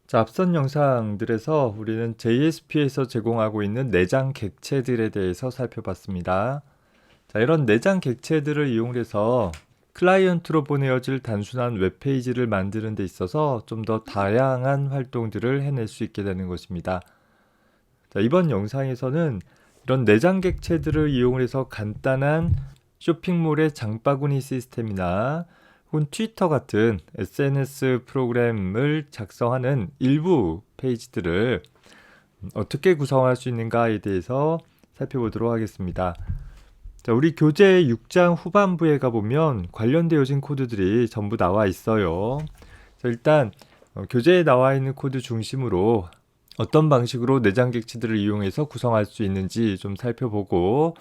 자, 앞선 영상들에서 우리는 JSP에서 제공하고 있는 내장 객체들에 대해서 살펴봤습니다. 자, 이런 내장 객체들을 이용해서 클라이언트로 보내어질 단순한 웹페이지를 만드는 데 있어서 좀 더 다양한 활동들을 해낼 수 있게 되는 것입니다. 자, 이번 영상에서는 이런 내장 객체들을 이용해서 간단한 쇼핑몰의 장바구니 시스템이나 혹은 트위터 같은 SNS 프로그램을 작성하는 일부 페이지들을 어떻게 구성할 수 있는가에 대해서 살펴보도록 하겠습니다. 자, 우리 교재 6장 후반부에 가보면 관련되어진 코드들이 전부 나와 있어요. 자, 일단 교재에 나와 있는 코드 중심으로 어떤 방식으로 내장 객체들을 이용해서 구성할 수 있는지 좀 살펴보고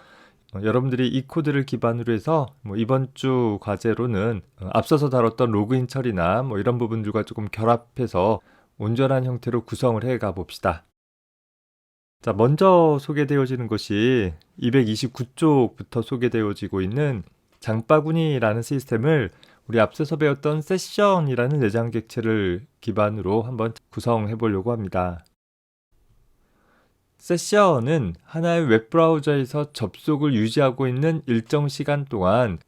여러분들이 이 코드를 기반으로 해서 이번 주 과제로는 앞서서 다뤘던 로그인 처리나 이런 부분들과 조금 결합해서 온전한 형태로 구성을 해 가봅시다. 자, 먼저 소개되어지는 것이 229쪽부터 소개되어지고 있는 장바구니라는 시스템을 우리 앞서서 배웠던 세션이라는 내장 객체를 기반으로 한번 구성해 보려고 합니다. 세션은 하나의 웹브라우저에서 접속을 유지하고 있는 일정 시간 동안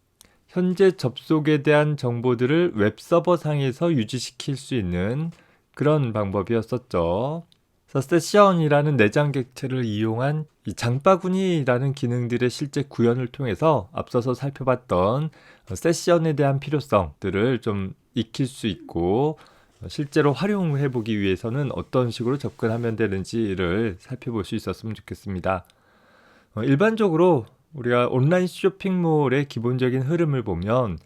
현재 접속에 대한 정보들을 웹서버 상에서 유지시킬 수 있는 그런 방법이었었죠. 세션이라는 내장 객체를 이용한 이 장바구니라는 기능들의 실제 구현을 통해서 앞서서 살펴봤던 세션에 대한 필요성들을 좀 익힐 수 있고 실제로 활용해 보기 위해서는 어떤 식으로 접근하면 되는지를 살펴볼 수 있었으면 좋겠습니다. 일반적으로 우리가 온라인 쇼핑몰의 기본적인 흐름을 보면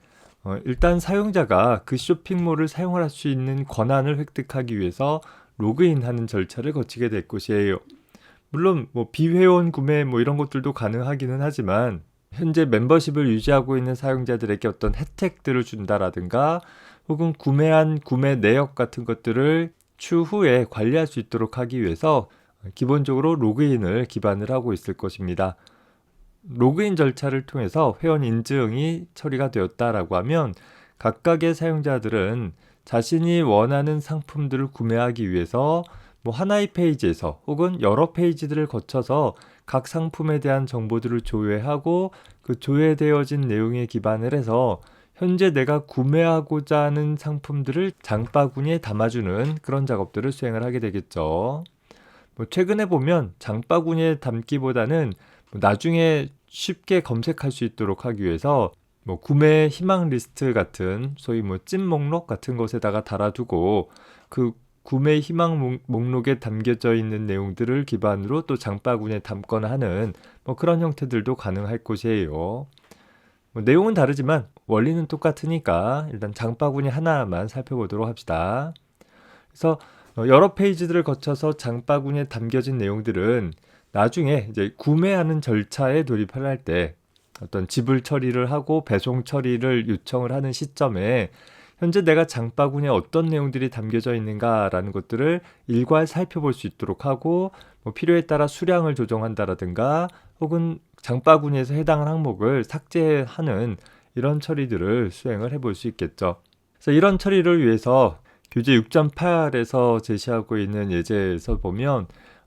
일단 사용자가 그 쇼핑몰을 사용할 수 있는 권한을 획득하기 위해서 로그인하는 절차를 거치게 될 것이에요. 물론 비회원 구매 이런 것들도 가능하기는 하지만 현재 멤버십을 유지하고 있는 사용자들에게 어떤 혜택들을 준다라든가 혹은 구매한 구매 내역 같은 것들을 추후에 관리할 수 있도록 하기 위해서 기본적으로 로그인을 기반을 하고 있을 것입니다. 로그인 절차를 통해서 회원 인증이 처리가 되었다라고 하면 각각의 사용자들은 자신이 원하는 상품들을 구매하기 위해서 하나의 페이지에서 혹은 여러 페이지들을 거쳐서 각 상품에 대한 정보들을 조회하고 그 조회되어진 내용에 기반을 해서 현재 내가 구매하고자 하는 상품들을 장바구니에 담아주는 그런 작업들을 수행을 하게 되겠죠. 최근에 보면 장바구니에 담기보다는 나중에 쉽게 검색할 수 있도록 하기 위해서 구매 희망 리스트 같은 소위 찐 목록 같은 것에다가 달아두고 그 구매 희망 목록에 담겨져 있는 내용들을 기반으로 또 장바구니에 담거나 하는 그런 형태들도 가능할 것이에요. 내용은 다르지만 원리는 똑같으니까 일단 장바구니 하나만 살펴보도록 합시다. 그래서 여러 페이지들을 거쳐서 장바구니에 담겨진 내용들은 나중에 이제 구매하는 절차에 돌입을 할 때 어떤 지불 처리를 하고 배송 처리를 요청을 하는 시점에 현재 내가 장바구니에 어떤 내용들이 담겨져 있는가라는 것들을 일괄 살펴볼 수 있도록 하고 필요에 따라 수량을 조정한다라든가 혹은 장바구니에서 해당 항목을 삭제하는 이런 처리들을 수행을 해볼 수 있겠죠. 그래서 이런 처리를 위해서 교재 6.8에서 제시하고 있는 예제에서 보면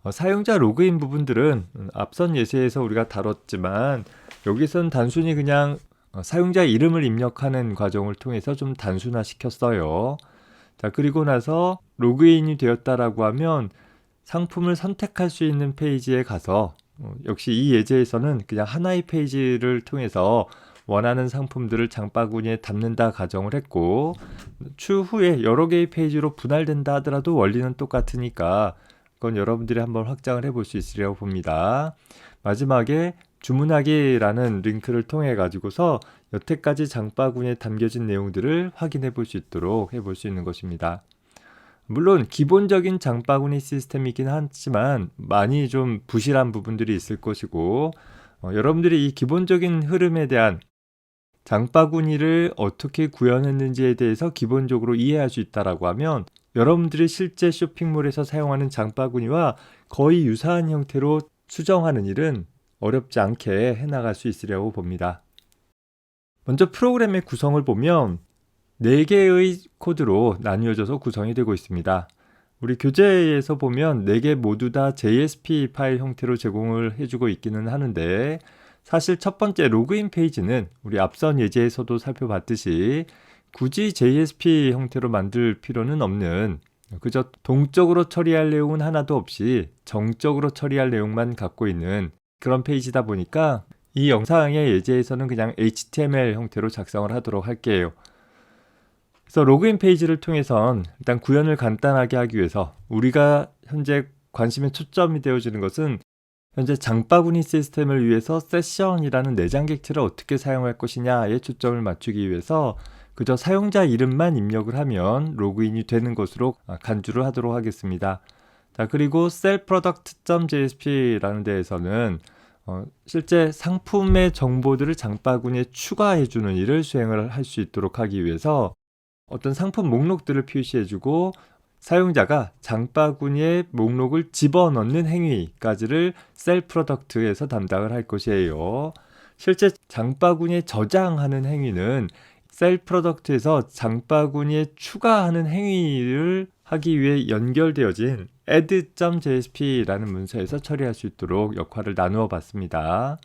사용자 로그인 부분들은 앞선 예제에서 우리가 다뤘지만 여기서는 단순히 그냥 사용자 이름을 입력하는 과정을 통해서 좀 단순화 시켰어요. 자, 그리고 나서 로그인이 되었다라고 하면 상품을 선택할 수 있는 페이지에 가서 역시 이 예제에서는 그냥 하나의 페이지를 통해서 원하는 상품들을 장바구니에 담는다 가정을 했고 추후에 여러 개의 페이지로 분할된다 하더라도 원리는 똑같으니까 그건 여러분들이 한번 확장을 해볼 수 있으리라고 봅니다. 마지막에 주문하기라는 링크를 통해 가지고서 여태까지 장바구니에 담겨진 내용들을 확인해 볼 수 있도록 해볼 수 있는 것입니다. 물론 기본적인 장바구니 시스템이긴 하지만 많이 좀 부실한 부분들이 있을 것이고 여러분들이 이 기본적인 흐름에 대한 장바구니를 어떻게 구현했는지에 대해서 기본적으로 이해할 수 있다라고 하면 여러분들이 실제 쇼핑몰에서 사용하는 장바구니와 거의 유사한 형태로 수정하는 일은 어렵지 않게 해나갈 수 있으려고 봅니다. 먼저 프로그램의 구성을 보면 4개의 코드로 나뉘어져서 구성이 되고 있습니다. 우리 교재에서 보면 4개 모두 다 JSP 파일 형태로 제공을 해주고 있기는 하는데 사실 첫 번째 로그인 페이지는 우리 앞선 예제에서도 살펴봤듯이 굳이 JSP 형태로 만들 필요는 없는 그저 동적으로 처리할 내용은 하나도 없이 정적으로 처리할 내용만 갖고 있는 그런 페이지다 보니까 이 영상의 예제에서는 그냥 HTML 형태로 작성을 하도록 할게요. 그래서 로그인 페이지를 통해선 일단 구현을 간단하게 하기 위해서 우리가 현재 관심의 초점이 되어지는 것은 현재 장바구니 시스템을 위해서 세션이라는 내장 객체를 어떻게 사용할 것이냐에 초점을 맞추기 위해서 그저 사용자 이름만 입력을 하면 로그인이 되는 것으로 간주를 하도록 하겠습니다. 자, 그리고 sellproduct.jsp라는 데에서는 실제 상품의 정보들을 장바구니에 추가해주는 일을 수행을 할 수 있도록 하기 위해서 어떤 상품 목록들을 표시해주고 사용자가 장바구니에 목록을 집어넣는 행위까지를 sellproduct에서 담당을 할 것이에요. 실제 장바구니에 저장하는 행위는 sellproduct에서 장바구니에 추가하는 행위를 하기 위해 연결되어진 add.jsp라는 문서에서 처리할 수 있도록 역할을 나누어 봤습니다.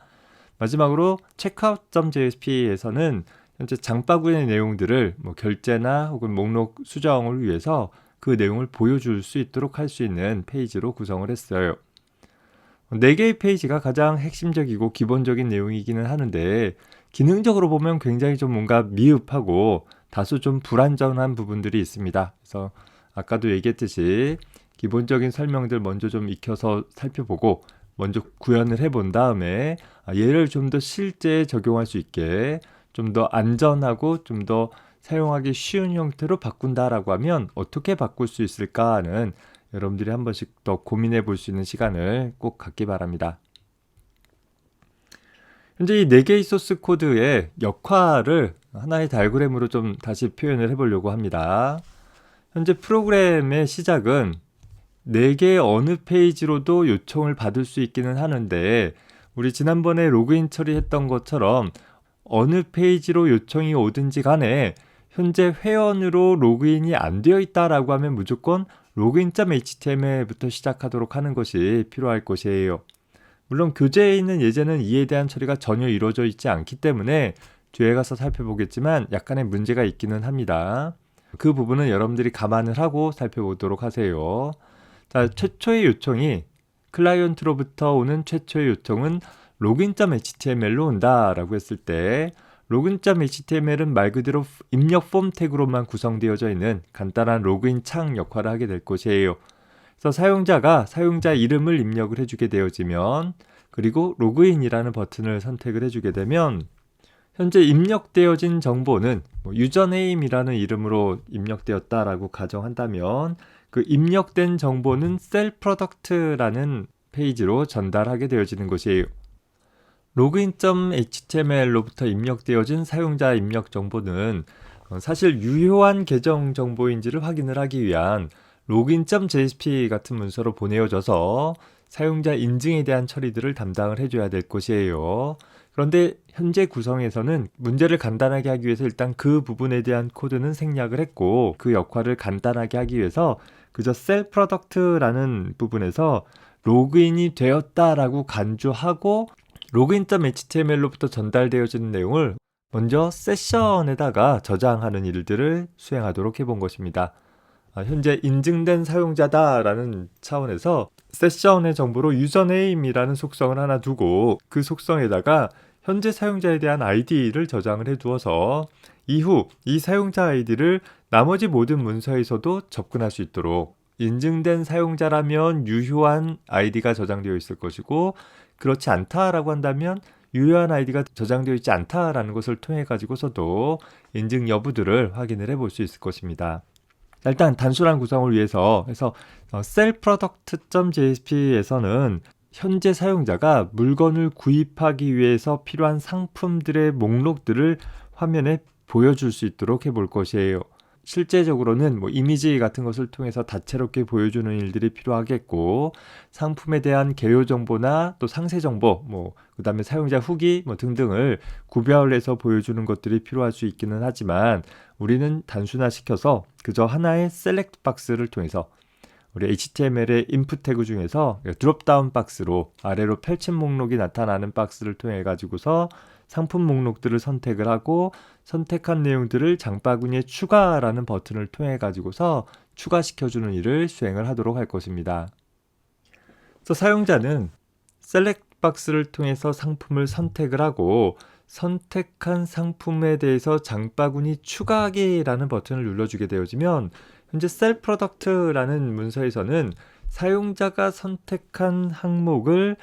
마지막으로 checkout.jsp에서는 현재 장바구니의 내용들을 결제나 혹은 목록 수정을 위해서 그 내용을 보여줄 수 있도록 할 수 있는 페이지로 구성을 했어요. 4개의 페이지가 가장 핵심적이고 기본적인 내용이기는 하는데 기능적으로 보면 굉장히 좀 뭔가 미흡하고 다소 좀 불완전한 부분들이 있습니다. 그래서 아까도 얘기했듯이 기본적인 설명들 먼저 좀 익혀서 살펴보고 먼저 구현을 해본 다음에 얘를 좀 더 실제에 적용할 수 있게 좀 더 안전하고 좀 더 사용하기 쉬운 형태로 바꾼다라고 하면 어떻게 바꿀 수 있을까 하는 여러분들이 한 번씩 더 고민해 볼 수 있는 시간을 꼭 갖기 바랍니다. 현재 이 4개의 소스 코드의 역할을 하나의 다이어그램으로 좀 다시 표현을 해보려고 합니다. 현재 프로그램의 시작은 4개의 어느 페이지로도 요청을 받을 수 있기는 하는데 우리 지난번에 로그인 처리했던 것처럼 어느 페이지로 요청이 오든지 간에 현재 회원으로 로그인이 안 되어 있다라고 하면 무조건 login.html부터 시작하도록 하는 것이 필요할 것이에요. 물론 교재에 있는 예제는 이에 대한 처리가 전혀 이루어져 있지 않기 때문에 뒤에 가서 살펴보겠지만 약간의 문제가 있기는 합니다. 그 부분은 여러분들이 감안을 하고 살펴보도록 하세요. 자, 최초의 요청이 클라이언트로부터 오는 최초의 요청은 login.html로 온다라고 했을 때 login.html은 말 그대로 입력 폼 태그로만 구성되어져 있는 간단한 로그인 창 역할을 하게 될 것이에요. 그래서 사용자가 사용자 이름을 입력을 해주게 되어지면 그리고 로그인이라는 버튼을 선택을 해주게 되면 현재 입력되어진 정보는 유저네임이라는 이름으로 입력되었다라고 가정한다면 그 입력된 정보는 sellproduct라는 페이지로 전달하게 되어지는 것이에요. login.html로부터 입력되어진 사용자 입력 정보는 사실 유효한 계정 정보인지를 확인을 하기 위한 login.jsp 같은 문서로 보내어져서 사용자 인증에 대한 처리들을 담당을 해줘야 될 것이에요. 그런데 현재 구성에서는 문제를 간단하게 하기 위해서 일단 그 부분에 대한 코드는 생략을 했고 그 역할을 간단하게 하기 위해서 그저 sellproduct라는 부분에서 로그인이 되었다라고 간주하고 login.html로부터 전달되어지는 내용을 먼저 세션에다가 저장하는 일들을 수행하도록 해본 것입니다. 현재 인증된 사용자다라는 차원에서 세션의 정보로 유저네임이라는 속성을 하나 두고 그 속성에다가 현재 사용자에 대한 아이디를 저장을 해두어서 이후 이 사용자 아이디를 나머지 모든 문서에서도 접근할 수 있도록 인증된 사용자라면 유효한 아이디가 저장되어 있을 것이고 그렇지 않다라고 한다면 유효한 아이디가 저장되어 있지 않다라는 것을 통해 가지고서도 인증 여부들을 확인을 해볼 수 있을 것입니다. 일단 단순한 구성을 위해서 해서 sellproduct.jsp에서는 현재 사용자가 물건을 구입하기 위해서 필요한 상품들의 목록들을 화면에 보여줄 수 있도록 해볼 것이에요. 실제적으로는 이미지 같은 것을 통해서 다채롭게 보여주는 일들이 필요하겠고 상품에 대한 개요 정보나 또 상세 정보, 그 다음에 사용자 후기 등등을 구별해서 보여주는 것들이 필요할 수 있기는 하지만 우리는 단순화시켜서 그저 하나의 셀렉트 박스를 통해서 우리 HTML의 input 태그 중에서 드롭다운 박스로 아래로 펼친 목록이 나타나는 박스를 통해 가지고서 상품 목록들을 선택을 하고 선택한 내용들을 장바구니에 추가라는 버튼을 통해 가지고서 추가시켜주는 일을 수행을 하도록 할 것입니다. 그래서 사용자는 셀렉트 박스를 통해서 상품을 선택을 하고 선택한 상품에 대해서 장바구니 추가하기라는 버튼을 눌러주게 되어지면 현재 셀 프로덕트라는 문서에서는 사용자가 선택한 항목을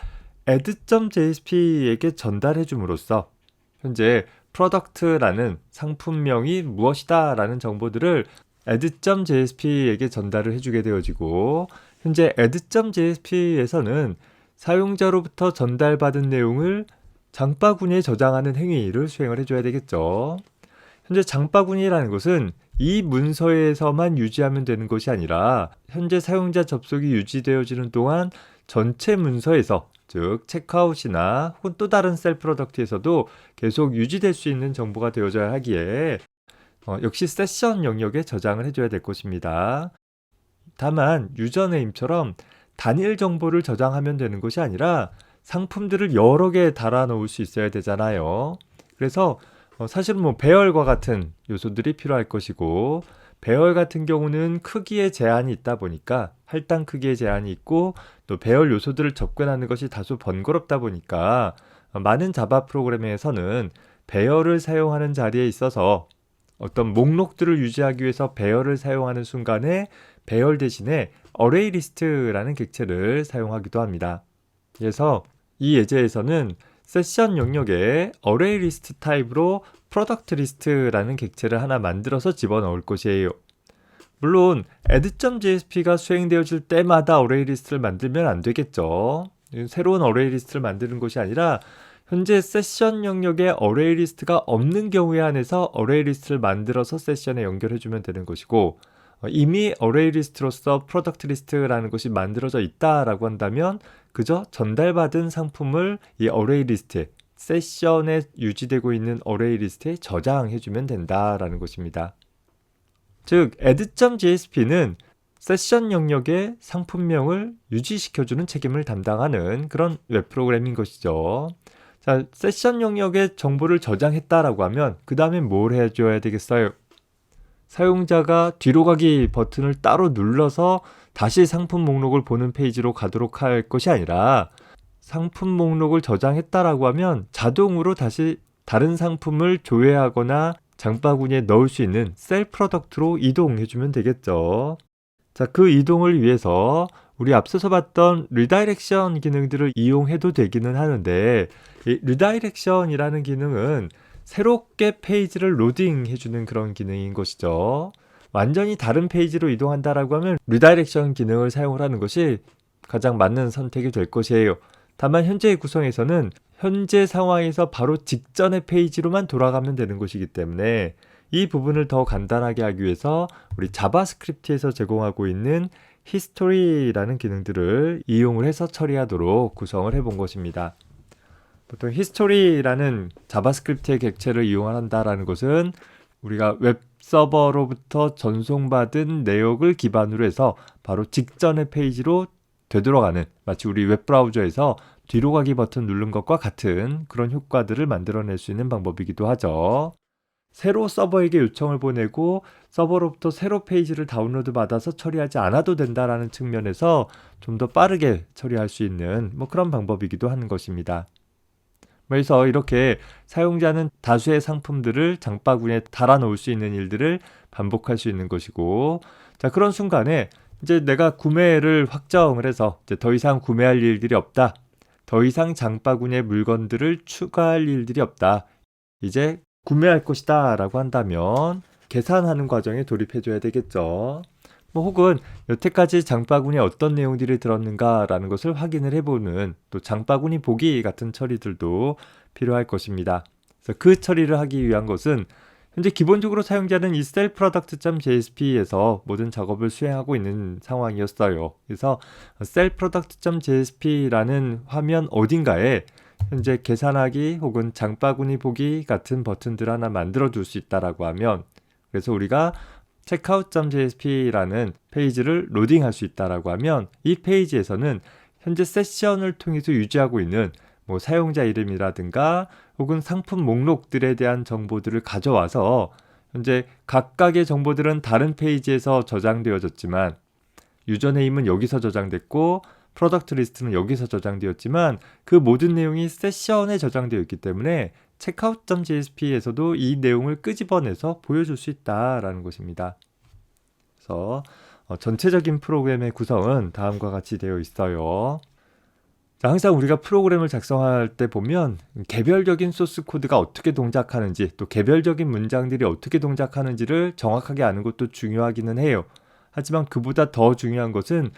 add.jsp에게 전달해 줌으로써 현재 프로덕트라는 상품명이 무엇이다 라는 정보들을 add.jsp에게 전달을 해주게 되어지고 현재 add.jsp에서는 사용자로부터 전달받은 내용을 장바구니에 저장하는 행위를 수행을 해줘야 되겠죠. 현재 장바구니라는 것은 이 문서에서만 유지하면 되는 것이 아니라 현재 사용자 접속이 유지되어지는 동안 전체 문서에서 즉 체크아웃이나 혹은 또 다른 셀 프로덕트에서도 계속 유지될 수 있는 정보가 되어져야 하기에 역시 세션 영역에 저장을 해줘야 될 것입니다. 다만 유저네임처럼 단일 정보를 저장하면 되는 것이 아니라 상품들을 여러 개 달아 놓을 수 있어야 되잖아요. 그래서 사실은 뭐 배열과 같은 요소들이 필요할 것이고 배열 같은 경우는 크기에 제한이 있다 보니까 할당 크기에 제한이 있고 또 배열 요소들을 접근하는 것이 다소 번거롭다 보니까 많은 자바 프로그램에서는 배열을 사용하는 자리에 있어서 어떤 목록들을 유지하기 위해서 배열을 사용하는 순간에 배열 대신에 어레이 리스트라는 객체를 사용하기도 합니다. 그래서 이 예제에서는 세션 영역에 어레이 리스트 타입으로 프로덕트 리스트라는 객체를 하나 만들어서 집어넣을 것이에요. 물론 add.jsp가 수행되어질 때마다 어레이 리스트를 만들면 안 되겠죠. 새로운 어레이 리스트를 만드는 것이 아니라 현재 세션 영역에 어레이 리스트가 없는 경우에 한해서 어레이 리스트를 만들어서 세션에 연결해주면 되는 것이고 이미 어레이 리스트로서 프로덕트 리스트라는 것이 만들어져 있다라고 한다면 그저 전달받은 상품을 이 어레이 리스트에 세션에 유지되고 있는 어레이 리스트에 저장해주면 된다라는 것입니다. 즉 add.jsp는 세션 영역의 상품명을 유지시켜주는 책임을 담당하는 그런 웹 프로그램인 것이죠. 자, 세션 영역에 정보를 저장했다라고 하면 그 다음에 뭘 해줘야 되겠어요? 사용자가 뒤로 가기 버튼을 따로 눌러서 다시 상품 목록을 보는 페이지로 가도록 할 것이 아니라 상품 목록을 저장했다라고 하면 자동으로 다시 다른 상품을 조회하거나 장바구니에 넣을 수 있는 셀 프로덕트로 이동해주면 되겠죠. 자, 그 이동을 위해서 우리 앞서서 봤던 리다이렉션 기능들을 이용해도 되기는 하는데 이 리다이렉션이라는 기능은 새롭게 페이지를 로딩해주는 그런 기능인 것이죠. 완전히 다른 페이지로 이동한다라고 하면 리다이렉션 기능을 사용을 하는 것이 가장 맞는 선택이 될 것이에요. 다만 현재의 구성에서는 현재 상황에서 바로 직전의 페이지로만 돌아가면 되는 것이기 때문에 이 부분을 더 간단하게 하기 위해서 우리 자바스크립트에서 제공하고 있는 히스토리라는 기능들을 이용을 해서 처리하도록 구성을 해본 것입니다. 보통 히스토리라는 자바스크립트의 객체를 이용한다라는 것은 우리가 웹 서버로부터 전송받은 내역을 기반으로 해서 바로 직전의 페이지로 되돌아가는 마치 우리 웹 브라우저에서 뒤로 가기 버튼 누른 것과 같은 그런 효과들을 만들어낼 수 있는 방법이기도 하죠. 새로 서버에게 요청을 보내고 서버로부터 새로 페이지를 다운로드 받아서 처리하지 않아도 된다라는 측면에서 좀 더 빠르게 처리할 수 있는 그런 방법이기도 하는 것입니다. 그래서 이렇게 사용자는 다수의 상품들을 장바구니에 달아 놓을 수 있는 일들을 반복할 수 있는 것이고, 자, 그런 순간에 이제 내가 구매를 확정을 해서 이제 더 이상 구매할 일들이 없다. 더 이상 장바구니에 물건들을 추가할 일들이 없다. 이제 구매할 것이다 라고 한다면 계산하는 과정에 돌입해줘야 되겠죠. 혹은 여태까지 장바구니에 어떤 내용들이 들었는가 라는 것을 확인을 해보는 또 장바구니 보기 같은 처리들도 필요할 것입니다. 그래서 그 처리를 하기 위한 것은 현재 기본적으로 사용자는 이 self-product.jsp에서 모든 작업을 수행하고 있는 상황이었어요. 그래서 self-product.jsp라는 화면 어딘가에 현재 계산하기 혹은 장바구니 보기 같은 버튼들 하나 만들어 둘 수 있다라고 하면, 그래서 우리가 checkout.jsp라는 페이지를 로딩할 수 있다라고 하면 이 페이지에서는 현재 세션을 통해서 유지하고 있는 뭐 사용자 이름이라든가 혹은 상품 목록들에 대한 정보들을 가져와서 현재 각각의 정보들은 다른 페이지에서 저장되어졌지만 유저네임은 여기서 저장됐고 프로덕트 리스트는 여기서 저장되었지만 그 모든 내용이 세션에 저장되어 있기 때문에 checkout.jsp에서도 이 내용을 끄집어내서 보여줄 수 있다라는 것입니다. 그래서 전체적인 프로그램의 구성은 다음과 같이 되어 있어요. 자, 항상 우리가 프로그램을 작성할 때 보면 개별적인 소스 코드가 어떻게 동작하는지 또 개별적인 문장들이 어떻게 동작하는지를 정확하게 아는 것도 중요하기는 해요. 하지만 그보다 더 중요한 것은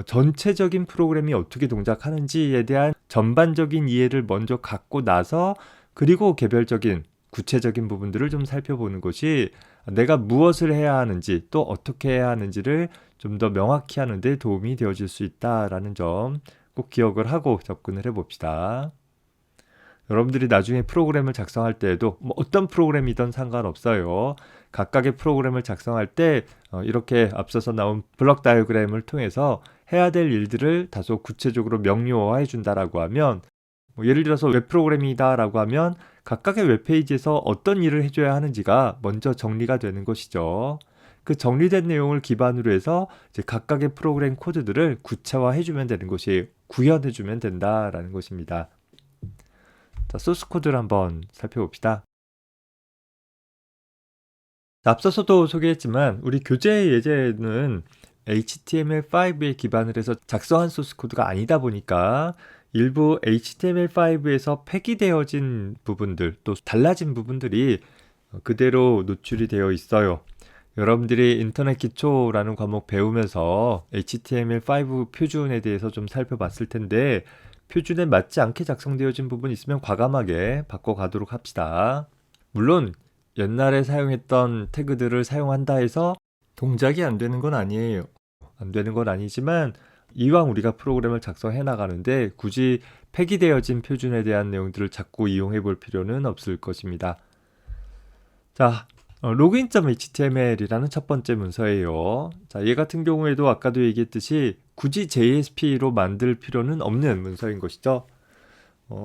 전체적인 프로그램이 어떻게 동작하는지에 대한 전반적인 이해를 먼저 갖고 나서 그리고 개별적인 구체적인 부분들을 좀 살펴보는 것이 내가 무엇을 해야 하는지 또 어떻게 해야 하는지를 좀 더 명확히 하는 데 도움이 되어질 수 있다라는 점 꼭 기억을 하고 접근을 해봅시다. 여러분들이 나중에 프로그램을 작성할 때에도 뭐 어떤 프로그램이든 상관없어요. 각각의 프로그램을 작성할 때 이렇게 앞서서 나온 블록 다이어그램을 통해서 해야 될 일들을 다소 구체적으로 명료화해 준다라고 하면 뭐 예를 들어서 웹 프로그램이다라고 하면 각각의 웹페이지에서 어떤 일을 해줘야 하는지가 먼저 정리가 되는 것이죠. 그 정리된 내용을 기반으로 해서 이제 각각의 프로그램 코드들을 구체화해주면 되는 것이 구현해주면 된다라는 것입니다. 자, 소스 코드를 한번 살펴봅시다. 자, 앞서서도 소개했지만 우리 교재 예제는 HTML5에 기반을 해서 작성한 소스 코드가 아니다 보니까 일부 HTML5에서 폐기되어진 부분들 또 달라진 부분들이 그대로 노출이 되어 있어요. 여러분들이 인터넷 기초라는 과목 배우면서 HTML5 표준에 대해서 좀 살펴봤을 텐데 표준에 맞지 않게 작성되어진 부분이 있으면 과감하게 바꿔가도록 합시다. 물론 옛날에 사용했던 태그들을 사용한다 해서 동작이 안 되는 건 아니에요. 안 되는 건 아니지만 이왕 우리가 프로그램을 작성해 나가는데 굳이 폐기되어진 표준에 대한 내용들을 자꾸 이용해 볼 필요는 없을 것입니다. 자, login.html이라는 첫 번째 문서예요. 자, 얘 같은 경우에도 아까도 얘기했듯이 굳이 JSP로 만들 필요는 없는 문서인 것이죠.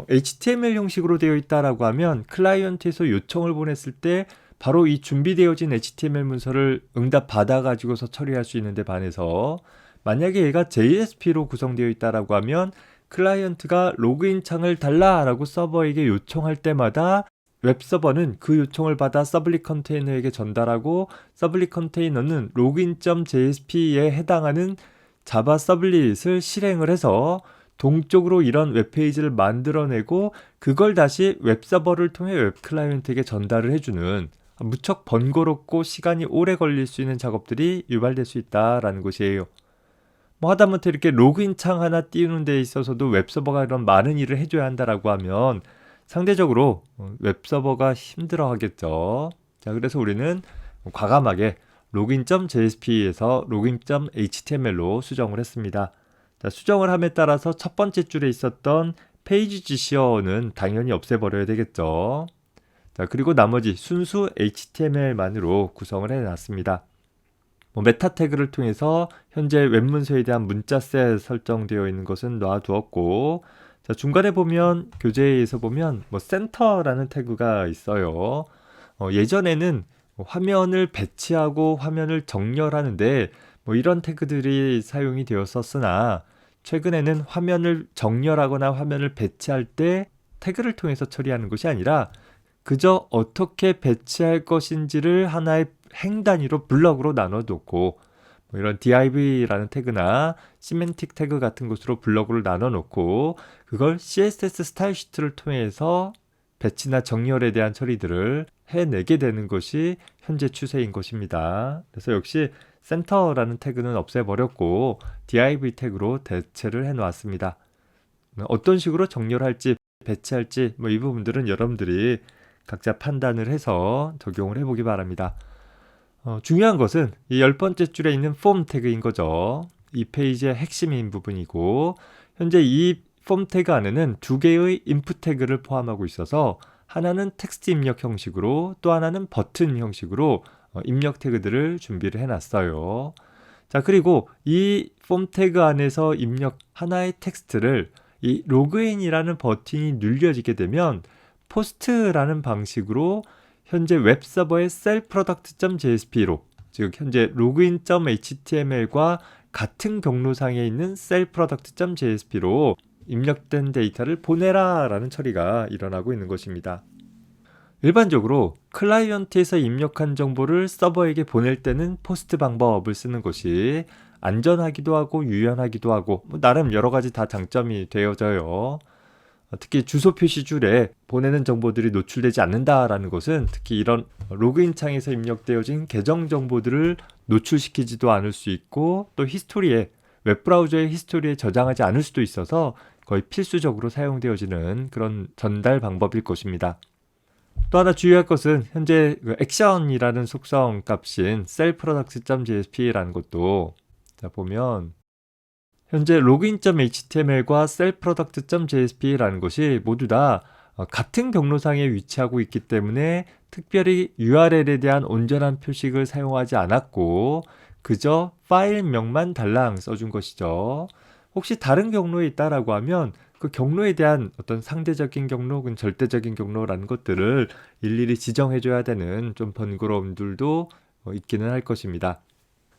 HTML 형식으로 되어 있다라고 하면 클라이언트에서 요청을 보냈을 때 바로 이 준비되어진 HTML 문서를 응답 받아가지고서 처리할 수 있는데 반해서 만약에 얘가 JSP로 구성되어 있다라고 하면 클라이언트가 로그인 창을 달라라고 서버에게 요청할 때마다 웹서버는 그 요청을 받아 서블릿 컨테이너에게 전달하고 서블릿 컨테이너는 login.jsp에 해당하는 자바 서블릿을 실행을 해서 동적으로 이런 웹페이지를 만들어내고 그걸 다시 웹서버를 통해 웹클라이언트에게 전달을 해주는 무척 번거롭고 시간이 오래 걸릴 수 있는 작업들이 유발될 수 있다라는 것이에요. 뭐 하다못해 이렇게 로그인 창 하나 띄우는 데 있어서도 웹서버가 이런 많은 일을 해줘야 한다라고 하면 상대적으로 웹서버가 힘들어 하겠죠. 자, 그래서 우리는 과감하게 login.jsp에서 login.html로 수정을 했습니다. 자, 수정을 함에 따라서 첫 번째 줄에 있었던 페이지 지시어는 당연히 없애버려야 되겠죠. 자, 그리고 나머지 순수 HTML만으로 구성을 해놨습니다. 메타 태그를 통해서 현재 웹문서에 대한 문자셋 설정되어 있는 것은 놔두었고, 자, 중간에 보면 교재에서 보면 센터라는 태그가 있어요. 예전에는 화면을 배치하고 화면을 정렬하는데 이런 태그들이 사용이 되었었으나 최근에는 화면을 정렬하거나 화면을 배치할 때 태그를 통해서 처리하는 것이 아니라 그저 어떻게 배치할 것인지를 하나의 행 단위로 블럭으로 나눠놓고 이런 div라는 태그나 시멘틱 태그 같은 것으로 블럭을 나눠놓고 그걸 CSS 스타일 시트를 통해서 배치나 정렬에 대한 처리들을 해내게 되는 것이 현재 추세인 것입니다. 그래서 역시 센터라는 태그는 없애버렸고 div 태그로 대체를 해놓았습니다. 어떤 식으로 정렬할지 배치할지 이 부분들은 여러분들이 각자 판단을 해서 적용을 해보기 바랍니다. 중요한 것은 이 10번째 줄에 있는 폼 태그인 거죠. 이 페이지의 핵심인 부분이고 현재 이 폼 태그 안에는 두 개의 인풋 태그를 포함하고 있어서 하나는 텍스트 입력 형식으로 또 하나는 버튼 형식으로 입력 태그들을 준비를 해놨어요. 자, 그리고 이 폼 태그 안에서 입력 하나의 텍스트를 이 로그인이라는 버튼이 눌려지게 되면 포스트라는 방식으로 현재 웹서버의 self-product.jsp로, 즉 현재 login.html과 같은 경로상에 있는 self-product.jsp로 입력된 데이터를 보내라 라는 처리가 일어나고 있는 것입니다. 일반적으로 클라이언트에서 입력한 정보를 서버에게 보낼 때는 포스트 방법을 쓰는 것이 안전하기도 하고 유연하기도 하고 나름 여러 가지 다 장점이 되어져요. 특히 주소 표시줄에 보내는 정보들이 노출되지 않는다라는 것은 특히 이런 로그인 창에서 입력되어진 계정 정보들을 노출시키지도 않을 수 있고 또 히스토리에 웹브라우저의 히스토리에 저장하지 않을 수도 있어서 거의 필수적으로 사용되어지는 그런 전달 방법일 것입니다. 또 하나 주의할 것은 현재 액션이라는 속성 값인 self-product.jsp라는 것도 자 보면 현재 login.html과 self-product.jsp라는 것이 모두 다 같은 경로상에 위치하고 있기 때문에 특별히 URL에 대한 온전한 표식을 사용하지 않았고 그저 파일명만 달랑 써준 것이죠. 혹시 다른 경로에 있다라고 하면 그 경로에 대한 어떤 상대적인 경로 혹은 절대적인 경로라는 것들을 일일이 지정해줘야 되는 좀 번거로움들도 있기는 할 것입니다.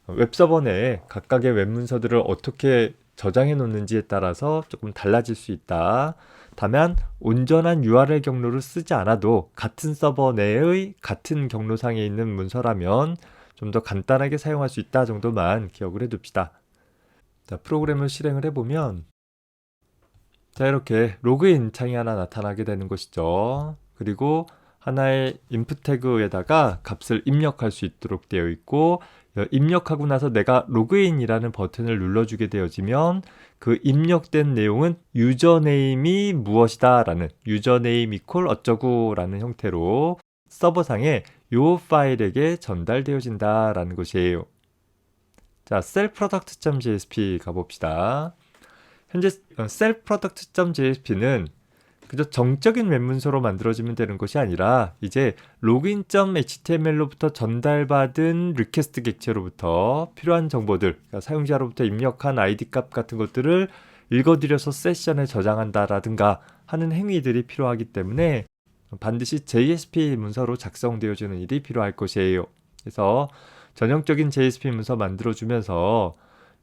웹서버 내에 각각의 웹문서들을 어떻게 저장해 놓는지에 따라서 조금 달라질 수 있다. 다만 온전한 URL 경로를 쓰지 않아도 같은 서버 내의 같은 경로상에 있는 문서라면 좀 더 간단하게 사용할 수 있다 정도만 기억을 해둡시다. 자, 프로그램을 실행을 해보면 자, 이렇게 로그인 창이 하나 나타나게 되는 것이죠. 그리고 하나의 input 태그에다가 값을 입력할 수 있도록 되어 있고 입력하고 나서 내가 로그인이라는 버튼을 눌러주게 되어지면 그 입력된 내용은 유저네임이 무엇이다 라는 유저네임 이퀄 어쩌고 라는 형태로 서버상에 요 파일에게 전달되어진다 라는 것이에요. 자, self-product.jsp 가봅시다. 현재 self-product.jsp는 그저 정적인 웹문서로 만들어지면 되는 것이 아니라 이제 login.html로부터 전달받은 리퀘스트 객체로부터 필요한 정보들, 그러니까 사용자로부터 입력한 ID 값 같은 것들을 읽어들여서 세션에 저장한다라든가 하는 행위들이 필요하기 때문에 반드시 JSP 문서로 작성되어지는 일이 필요할 것이에요. 그래서 전형적인 JSP 문서 만들어주면서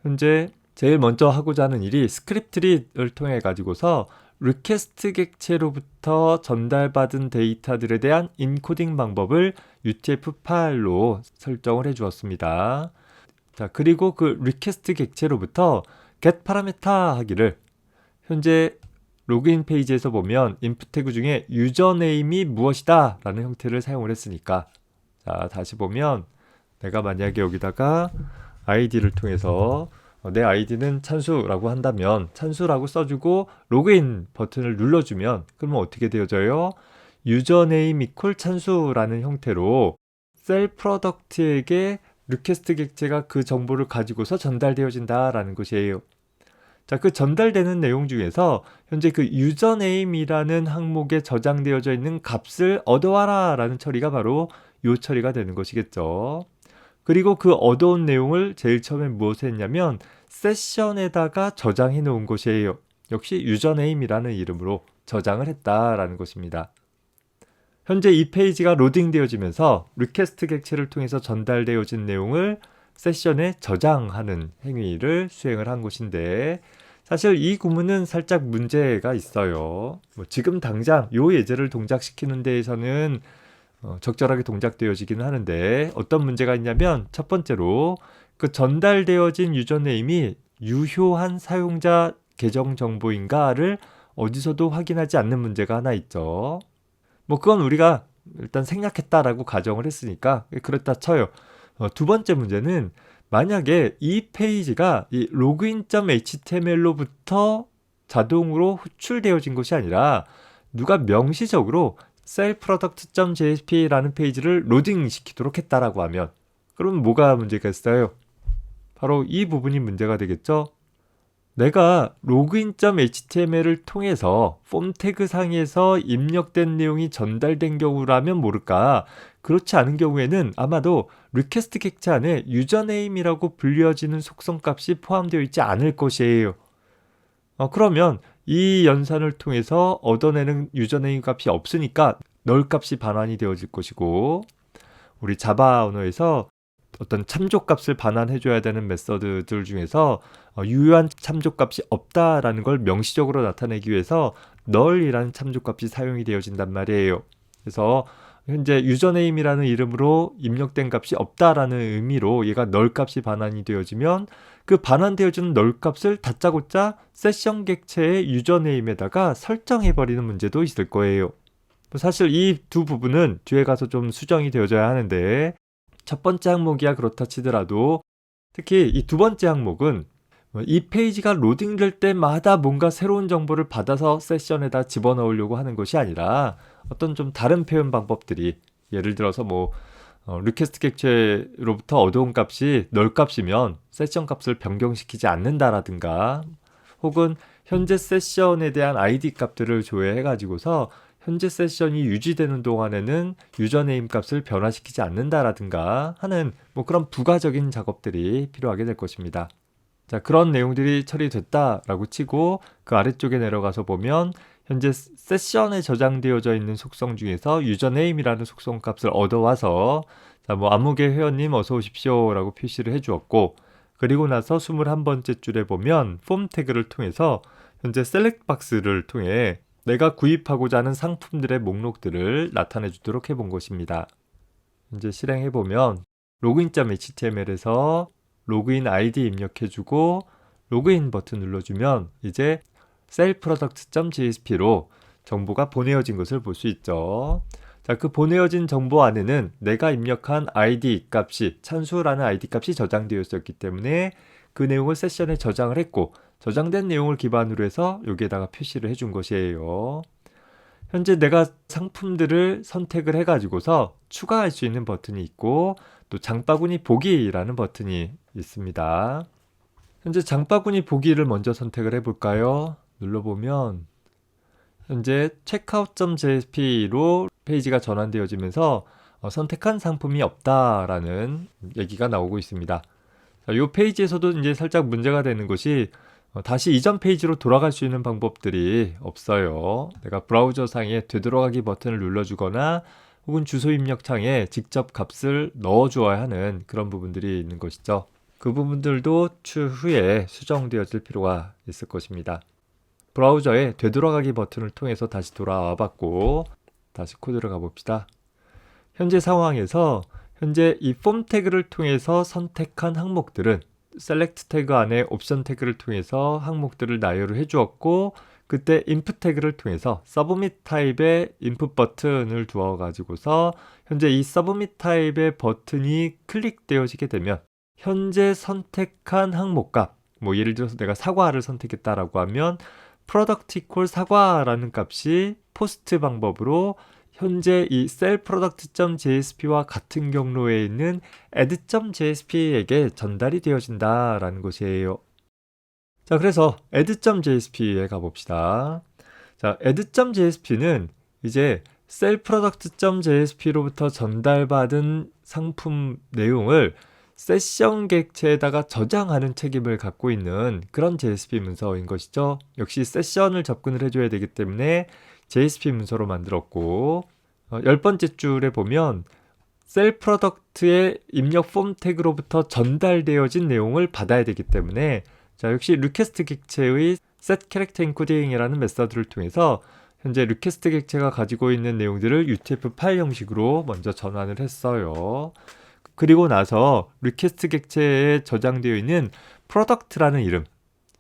현재 제일 먼저 하고자 하는 일이 스크립트릿을 통해 가지고서 리퀘스트 객체로부터 전달받은 데이터들에 대한 인코딩 방법을 UTF 파일로 설정을 해 주었습니다. 자, 그리고 그 리퀘스트 객체로부터 get parameter 하기를 현재 로그인 페이지에서 보면 input 태그 중에 유저네임이 무엇이다 라는 형태를 사용을 했으니까 자, 다시 보면 내가 만약에 여기다가 id를 통해서 내 아이디는 찬수라고 한다면 찬수라고 써주고 로그인 버튼을 눌러주면 그러면 어떻게 되어져요? 유저네임 이퀄 찬수라는 형태로 셀프로덕트에게 리퀘스트 객체가 그 정보를 가지고서 전달되어진다라는 것이에요. 자, 그 전달되는 내용 중에서 현재 그 유저네임이라는 항목에 저장되어져 있는 값을 얻어와라 라는 처리가 바로 이 처리가 되는 것이겠죠. 그리고 그 얻어온 내용을 제일 처음에 무엇을 했냐면 세션에다가 저장해 놓은 것이에요. 역시 유저네임이라는 이름으로 저장을 했다라는 것입니다. 현재 이 페이지가 로딩되어지면서 리퀘스트 객체를 통해서 전달되어진 내용을 세션에 저장하는 행위를 수행을 한 것인데 사실 이 구문은 살짝 문제가 있어요. 지금 당장 이 예제를 동작시키는 데에서는 적절하게 동작되어지기는 하는데 어떤 문제가 있냐면 첫 번째로 그 전달되어진 유저네임이 유효한 사용자 계정 정보인가를 어디서도 확인하지 않는 문제가 하나 있죠. 그건 우리가 일단 생략했다라고 가정을 했으니까 그렇다 쳐요. 두 번째 문제는 만약에 이 페이지가 이 login.html로부터 자동으로 호출되어진 것이 아니라 누가 명시적으로 self-product.jsp라는 페이지를 로딩 시키도록 했다라고 하면 그럼 뭐가 문제가 있어요? 바로 이 부분이 문제가 되겠죠? 내가 login.html을 통해서 폼 태그 상에서 입력된 내용이 전달된 경우라면 모를까, 그렇지 않은 경우에는 아마도 리퀘스트 객체 안에 유저네임이라고 불려지는 속성값이 포함되어 있지 않을 것이에요. 그러면 이 연산을 통해서 얻어내는 유저네임 값이 없으니까 널 값이 반환이 되어질 것이고, 우리 자바 언어에서 어떤 참조값을 반환해줘야 되는 메서드들 중에서 유효한 참조값이 없다라는 걸 명시적으로 나타내기 위해서 null이라는 참조값이 사용이 되어진단 말이에요. 그래서 현재 유저네임이라는 이름으로 입력된 값이 없다라는 의미로 얘가 null 값이 반환이 되어지면 그 반환되어지는 null 값을 다짜고짜 세션 객체의 유저네임에다가 설정해버리는 문제도 있을 거예요. 사실 이 두 부분은 뒤에 가서 좀 수정이 되어져야 하는데, 첫 번째 항목이야 그렇다 치더라도 특히 이 두 번째 항목은 이 페이지가 로딩될 때마다 뭔가 새로운 정보를 받아서 세션에다 집어넣으려고 하는 것이 아니라 어떤 좀 다른 표현 방법들이, 예를 들어서 리퀘스트 객체로부터 얻어온 값이 널 값이면 세션 값을 변경시키지 않는다라든가, 혹은 현재 세션에 대한 ID 값들을 조회해 가지고서 현재 세션이 유지되는 동안에는 유저네임 값을 변화시키지 않는다라든가 하는 그런 부가적인 작업들이 필요하게 될 것입니다. 자, 그런 내용들이 처리됐다라고 치고 그 아래쪽에 내려가서 보면 현재 세션에 저장되어져 있는 속성 중에서 유저네임이라는 속성 값을 얻어와서, 자, 안무개 회원님 어서 오십시오 라고 표시를 해주었고, 그리고 나서 21번째 줄에 보면 폼 태그를 통해서 현재 셀렉트 박스를 통해 내가 구입하고자 하는 상품들의 목록들을 나타내 주도록 해본 것입니다. 이제 실행해보면 login.html에서 로그인 아이디 입력해주고 로그인 버튼 눌러주면 이제 sellproduct.jsp로 정보가 보내어진 것을 볼 수 있죠. 자, 그 보내어진 정보 안에는 내가 입력한 ID 값이, 찬수라는 ID 값이 저장되어 있었기 때문에 그 내용을 세션에 저장을 했고, 저장된 내용을 기반으로 해서 여기에다가 표시를 해준 것이에요. 현재 내가 상품들을 선택을 해가지고서 추가할 수 있는 버튼이 있고, 또 장바구니 보기라는 버튼이 있습니다. 현재 장바구니 보기를 먼저 선택을 해볼까요? 눌러보면 현재 checkout.jsp로 페이지가 전환되어지면서 선택한 상품이 없다라는 얘기가 나오고 있습니다. 이 페이지에서도 이제 살짝 문제가 되는 것이 다시 이전 페이지로 돌아갈 수 있는 방법들이 없어요. 내가 브라우저 상에 되돌아가기 버튼을 눌러주거나 혹은 주소 입력 창에 직접 값을 넣어주어야 하는 그런 부분들이 있는 것이죠. 그 부분들도 추후에 수정되어질 필요가 있을 것입니다. 브라우저에 되돌아가기 버튼을 통해서 다시 돌아와 봤고, 다시 코드를 가봅시다. 현재 상황에서 현재 이 폼 태그를 통해서 선택한 항목들은 셀렉트 태그 안에 옵션 태그를 통해서 항목들을 나열을 해주었고, 그때 input 태그를 통해서 submit 타입의 input 버튼을 두어 가지고서 현재 이 submit 타입의 버튼이 클릭되어지게 되면 현재 선택한 항목값, 예를 들어서 내가 사과를 선택했다라고 하면 product equal 사과라는 값이 포스트 방법으로 현재 이 sellproduct.jsp와 같은 경로에 있는 add.jsp에게 전달이 되어진다라는 것이에요. 자, 그래서 add.jsp에 가봅시다. 자, add.jsp는 이제 sellproduct.jsp로부터 전달받은 상품 내용을 세션 객체에다가 저장하는 책임을 갖고 있는 그런 JSP 문서인 것이죠. 역시 세션을 접근을 해줘야 되기 때문에 JSP 문서로 만들었고, 10번째 줄에 보면 셀 프로덕트의 입력 폼 태그로부터 전달되어진 내용을 받아야 되기 때문에, 자, 역시 리퀘스트 객체의 set character encoding이라는 메서드를 통해서 현재 리퀘스트 객체가 가지고 있는 내용들을 UTF 파일 형식으로 먼저 전환을 했어요. 그리고 나서 리퀘스트 객체에 저장되어 있는 product라는 이름,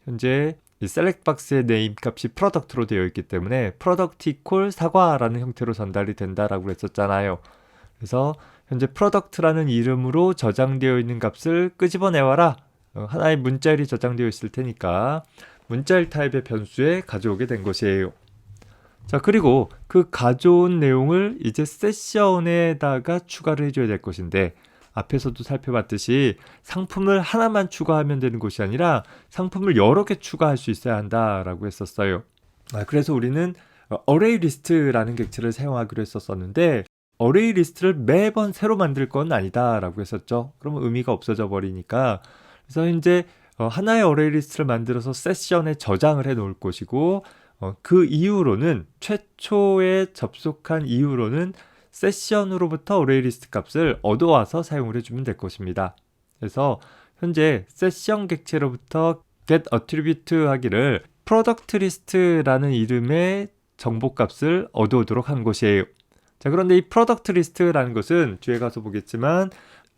현재 이 select 박스의 네임 값이 product로 되어 있기 때문에 product equal 사과라는 형태로 전달이 된다라고 했었잖아요. 그래서 현재 product라는 이름으로 저장되어 있는 값을 끄집어내와라. 하나의 문자일이 저장되어 있을 테니까 문자일 타입의 변수에 가져오게 된 것이에요. 자, 그리고 그 가져온 내용을 이제 세션에다가 추가를 해줘야 될 것인데, 앞에서도 살펴봤듯이 상품을 하나만 추가하면 되는 것이 아니라 상품을 여러 개 추가할 수 있어야 한다라고 했었어요. 그래서 우리는 어레이 리스트라는 객체를 사용하기로 했었는데 어레이 리스트를 매번 새로 만들 건 아니다라고 했었죠. 그러면 의미가 없어져 버리니까. 그래서 현재 하나의 어레이 리스트를 만들어서 세션에 저장을 해 놓을 것이고 그 이후로는 최초에 접속한 이후로는 세션으로부터 어레이 리스트 값을 얻어와서 사용을 해주면 될 것입니다. 그래서 현재 세션 객체로부터 get attribute 하기를 product list라는 이름의 정보 값을 얻어오도록 한 것이에요. 자, 그런데 이 product list라는 것은 뒤에 가서 보겠지만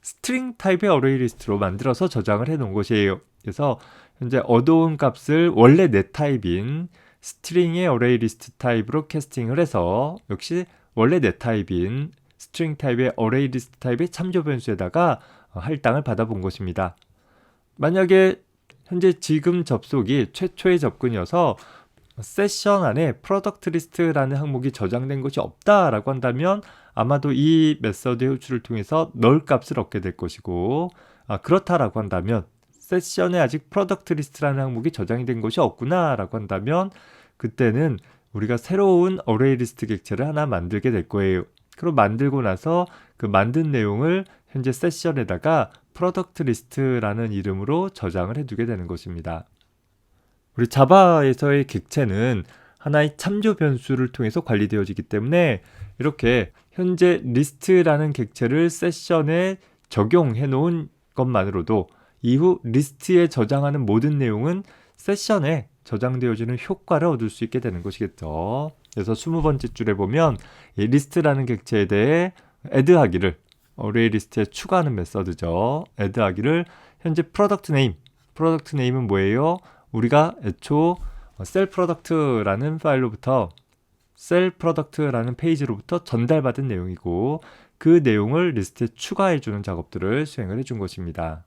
스트링 타입의 어레이 리스트로 만들어서 저장을 해 놓은 것이에요. 그래서 현재 얻어온 값을 원래 내 타입인 스트링의 어레이 리스트 타입으로 캐스팅을 해서 역시 원래 내 타입인 스트링 타입의 어레이 리스트 타입의 참조 변수에다가 할당을 받아본 것입니다. 만약에 현재 지금 접속이 최초의 접근이어서 세션 안에 프로덕트 리스트라는 항목이 저장된 것이 없다라고 한다면 아마도 이 메서드의 호출을 통해서 null 값을 얻게 될 것이고 그렇다라고 한다면 세션에 아직 프로덕트 리스트라는 항목이 저장이 된 것이 없구나 라고 한다면 그때는 우리가 새로운 어레이 리스트 객체를 하나 만들게 될 거예요. 그럼 만들고 나서 그 만든 내용을 현재 세션에다가 프로덕트 리스트라는 이름으로 저장을 해두게 되는 것입니다. 우리 자바에서의 객체는 하나의 참조 변수를 통해서 관리되어지기 때문에 이렇게 현재 리스트라는 객체를 세션에 적용해 놓은 것만으로도 이후 리스트에 저장하는 모든 내용은 세션에 저장되어지는 효과를 얻을 수 있게 되는 것이겠죠. 그래서 20번째 줄에 보면 이 리스트라는 객체에 대해 add하기를 어레이 리스트에 추가하는 메서드죠. add하기를 현재 product name은 뭐예요? 우리가 애초 셀 프로덕트라는 파일로부터 셀 프로덕트라는 페이지로부터 전달받은 내용이고 그 내용을 리스트에 추가해주는 작업들을 수행을 해준 것입니다.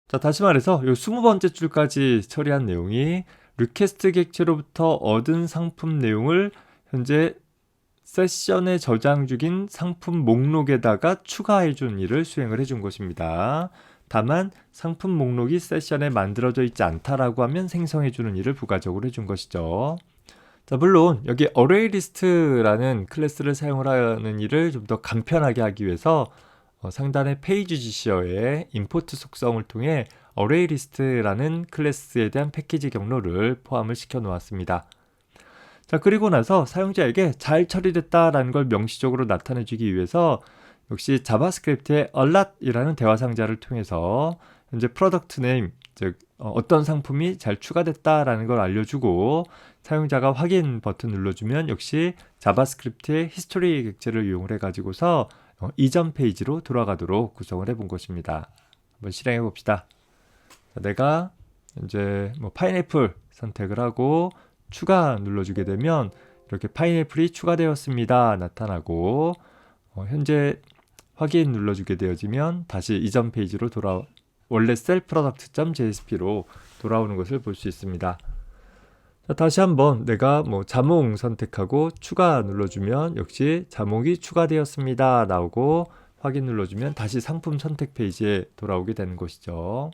자, 다시 말해서 이 20번째 줄까지 처리한 내용이 리퀘스트 객체로부터 얻은 상품 내용을 현재 세션에 저장 중인 상품 목록에다가 추가해준 일을 수행을 해준 것입니다. 다만 상품 목록이 세션에 만들어져 있지 않다라고 하면 생성해주는 일을 부가적으로 해준 것이죠. 자, 물론 여기 어레이 리스트라는 클래스를 사용을 하는 일을 좀 더 간편하게 하기 위해서 상단의 페이지 지시어에 임포트 속성을 통해 어레이 리스트라는 클래스에 대한 패키지 경로를 포함을 시켜 놓았습니다. 자, 그리고 나서 사용자에게 잘 처리됐다라는 걸 명시적으로 나타내주기 위해서 역시 자바스크립트의 alot이라는 대화 상자를 통해서 현재 product name, 즉 어떤 상품이 잘 추가됐다라는 걸 알려주고 사용자가 확인 버튼 눌러주면 역시 자바스크립트의 history 객체를 이용을 해가지고서 이전 페이지로 돌아가도록 구성을 해본 것입니다. 한번 실행해 봅시다. 자, 내가 이제 파인애플 선택을 하고 추가 눌러주게 되면 이렇게 파인애플이 추가되었습니다 나타나고 현재 확인 눌러주게 되어지면 다시 이전 페이지로 원래 셀프로덕트.jsp로 돌아오는 것을 볼 수 있습니다. 자, 다시 한번 내가 자몽 선택하고 추가 눌러주면 역시 자몽이 추가되었습니다 나오고 확인 눌러주면 다시 상품 선택 페이지에 돌아오게 되는 것이죠.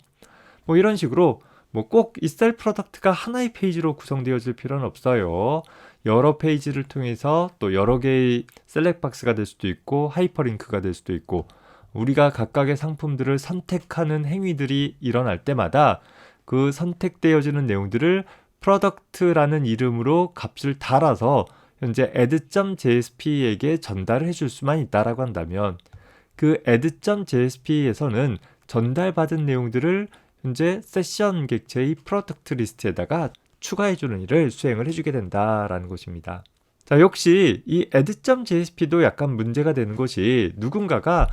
이런 식으로 꼭 이 셀 프로덕트가 하나의 페이지로 구성되어질 필요는 없어요. 여러 페이지를 통해서 또 여러 개의 셀렉 박스가 될 수도 있고 하이퍼링크가 될 수도 있고 우리가 각각의 상품들을 선택하는 행위들이 일어날 때마다 그 선택되어지는 내용들을 프로덕트라는 이름으로 값을 달아서 현재 add.jsp에게 전달을 해줄 수만 있다라고 한다면 그 add.jsp에서는 전달받은 내용들을 현재 세션 객체의 프로덕트 리스트에다가 추가해주는 일을 수행을 해주게 된다라는 것입니다. 자, 역시 이 add.jsp도 약간 문제가 되는 것이 누군가가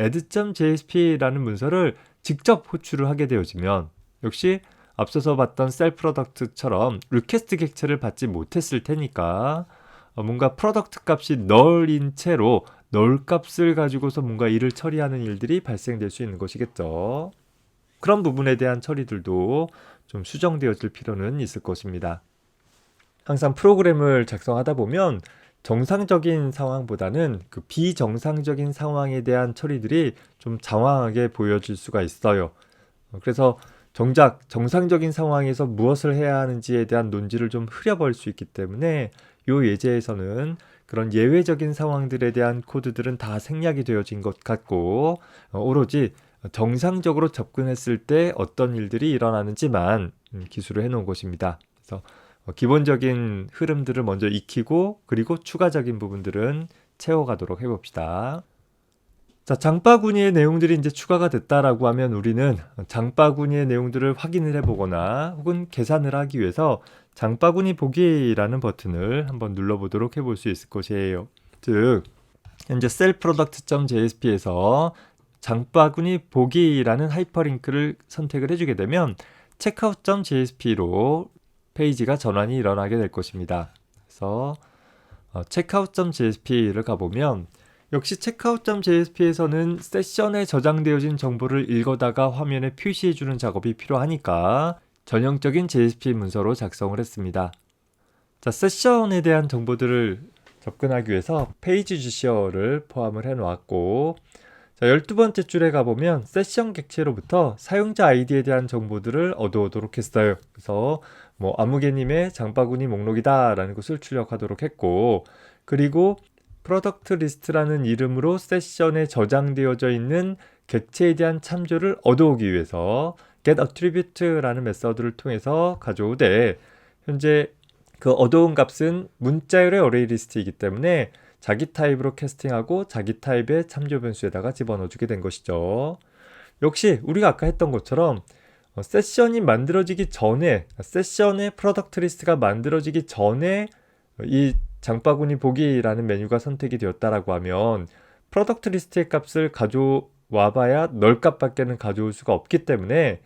add.jsp라는 문서를 직접 호출을 하게 되어지면 역시 앞서서 봤던 셀 프로덕트처럼 리퀘스트 객체를 받지 못했을 테니까 뭔가 프로덕트 값이 null인 채로 null 값을 가지고서 뭔가 일을 처리하는 일들이 발생될 수 있는 것이겠죠. 그런 부분에 대한 처리들도 좀 수정되어질 필요는 있을 것입니다. 항상 프로그램을 작성하다 보면 정상적인 상황보다는 그 비정상적인 상황에 대한 처리들이 좀 장황하게 보여질 수가 있어요. 그래서 정작 정상적인 상황에서 무엇을 해야 하는지에 대한 논지를 좀 흐려버릴 수 있기 때문에 이 예제에서는 그런 예외적인 상황들에 대한 코드들은 다 생략이 되어진 것 같고 오로지 정상적으로 접근했을 때 어떤 일들이 일어나는지만 기술을 해놓은 것입니다. 그래서 기본적인 흐름들을 먼저 익히고 그리고 추가적인 부분들은 채워가도록 해봅시다. 자, 장바구니의 내용들이 이제 추가가 됐다라고 하면 우리는 장바구니의 내용들을 확인을 해보거나 혹은 계산을 하기 위해서 장바구니 보기라는 버튼을 한번 눌러보도록 해볼 수 있을 것이에요. 즉, 현재 sellproduct.jsp에서 장바구니 보기라는 하이퍼링크를 선택을 해주게 되면 checkout.jsp로 페이지가 전환이 일어나게 될 것입니다. 그래서 checkout.jsp를 가보면 역시 checkout.jsp에서는 세션에 저장되어진 정보를 읽어다가 화면에 표시해주는 작업이 필요하니까 전형적인 JSP 문서로 작성을 했습니다. 자, 세션에 대한 정보들을 접근하기 위해서 페이지 주시어를 포함을 해놓았고 자, 12번째 줄에 가보면 세션 객체로부터 사용자 아이디에 대한 정보들을 얻어오도록 했어요. 그래서 뭐 아무개님의 장바구니 목록이다 라는 것을 출력하도록 했고 그리고 프로덕트 리스트라는 이름으로 세션에 저장되어져 있는 객체에 대한 참조를 얻어오기 위해서 getAttribute라는 메서드를 통해서 가져오되 현재 그 얻어온 값은 문자열의 어레이 리스트이기 때문에 자기 타입으로 캐스팅하고 자기 타입의 참조 변수에다가 집어넣어주게 된 것이죠. 역시 우리가 아까 했던 것처럼 세션이 만들어지기 전에 세션의 프로덕트 리스트가 만들어지기 전에 이 장바구니 보기라는 메뉴가 선택이 되었다라고 하면 프로덕트 리스트의 값을 가져와봐야 널 값밖에는 가져올 수가 없기 때문에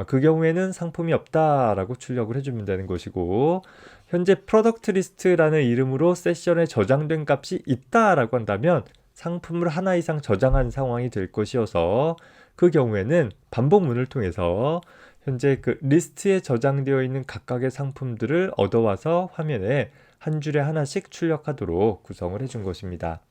그 경우에는 상품이 없다라고 출력을 해주면 되는 것이고 현재 프로덕트 리스트라는 이름으로 세션에 저장된 값이 있다라고 한다면 상품을 하나 이상 저장한 상황이 될 것이어서 그 경우에는 반복문을 통해서 현재 그 리스트에 저장되어 있는 각각의 상품들을 얻어와서 화면에 한 줄에 하나씩 출력하도록 구성을 해준 것입니다.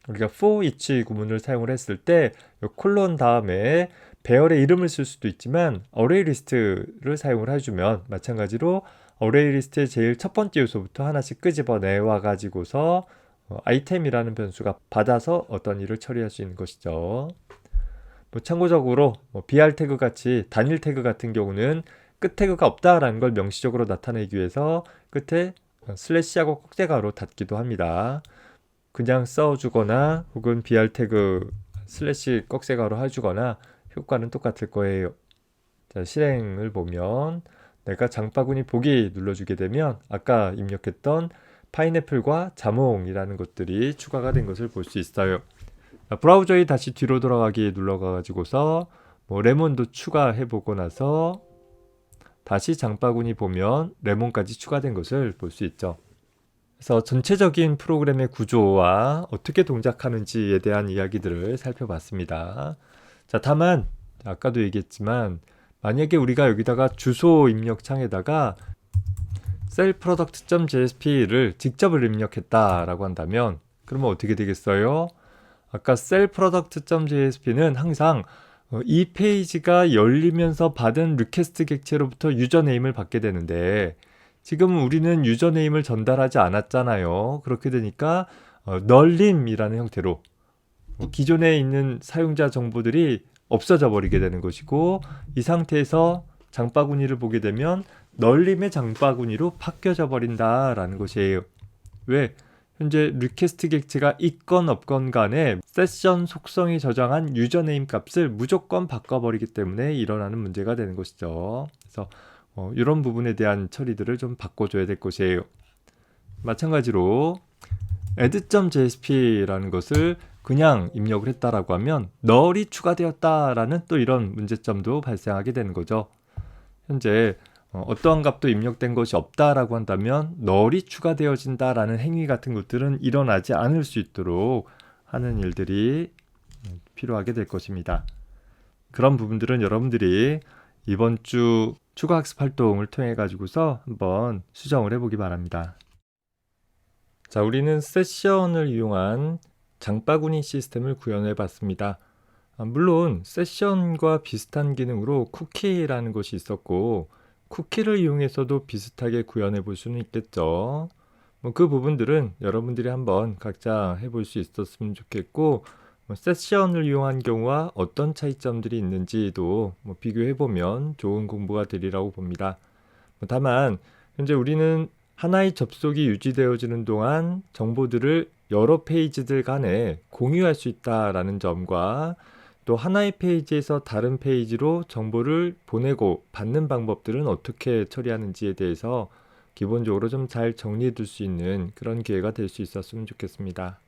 우리가 for each 구문을 사용을 했을 때 콜론 다음에 배열의 이름을 쓸 수도 있지만 어레이 리스트를 사용을 해주면 마찬가지로 어레이 리스트의 제일 첫 번째 요소부터 하나씩 끄집어내와 가지고서 아이템이라는 변수가 받아서 어떤 일을 처리할 수 있는 것이죠. 참고적으로 BR 태그 같이 단일 태그 같은 경우는 끝 태그가 없다라는 걸 명시적으로 나타내기 위해서 끝에 슬래시하고 꼭대가로 닫기도 합니다. 그냥 써주거나 혹은 BR 태그 슬래시 꺽쇠가로 해주거나 효과는 똑같을 거예요. 자, 실행을 보면 내가 장바구니 보기 눌러주게 되면 아까 입력했던 파인애플과 자몽이라는 것들이 추가가 된 것을 볼 수 있어요. 자, 브라우저에 다시 뒤로 돌아가기 눌러가지고서 레몬도 추가해보고 나서 다시 장바구니 보면 레몬까지 추가된 것을 볼 수 있죠. 그래서 전체적인 프로그램의 구조와 어떻게 동작하는지에 대한 이야기들을 살펴봤습니다. 자, 다만 아까도 얘기했지만 만약에 우리가 여기다가 주소 입력 창에다가 sellproduct.jsp를 직접 입력했다라고 한다면 그러면 어떻게 되겠어요? 아까 sellproduct.jsp는 항상 이 페이지가 열리면서 받은 리퀘스트 객체로부터 유저네임을 받게 되는데 지금 우리는 유저네임을 전달하지 않았잖아요. 그렇게 되니까 널림이라는 형태로 기존에 있는 사용자 정보들이 없어져 버리게 되는 것이고 이 상태에서 장바구니를 보게 되면 널림의 장바구니로 바뀌어져 버린다라는 것이에요. 왜? 현재 리퀘스트 객체가 있건 없건 간에 세션 속성이 저장한 유저네임 값을 무조건 바꿔버리기 때문에 일어나는 문제가 되는 것이죠. 그래서 이런 부분에 대한 처리들을 좀 바꿔줘야 될 것이에요. 마찬가지로 add.jsp라는 것을 그냥 입력을 했다라고 하면 널이 추가되었다라는 또 이런 문제점도 발생하게 되는 거죠. 현재 어떠한 값도 입력된 것이 없다라고 한다면 널이 추가되어진다라는 행위 같은 것들은 일어나지 않을 수 있도록 하는 일들이 필요하게 될 것입니다. 그런 부분들은 여러분들이 이번 주 추가학습 활동을 통해 가지고서 한번 수정을 해보기 바랍니다. 자, 우리는 세션을 이용한 장바구니 시스템을 구현해 봤습니다. 물론 세션과 비슷한 기능으로 쿠키라는 것이 있었고 쿠키를 이용해서도 비슷하게 구현해 볼 수는 있겠죠. 그 부분들은 여러분들이 한번 각자 해볼 수 있었으면 좋겠고 세션을 이용한 경우와 어떤 차이점들이 있는지도 비교해 보면 좋은 공부가 되리라고 봅니다. 다만 현재 우리는 하나의 접속이 유지되어지는 동안 정보들을 여러 페이지들 간에 공유할 수 있다라는 점과 또 하나의 페이지에서 다른 페이지로 정보를 보내고 받는 방법들은 어떻게 처리하는지에 대해서 기본적으로 좀 잘 정리해 둘 수 있는 그런 기회가 될 수 있었으면 좋겠습니다.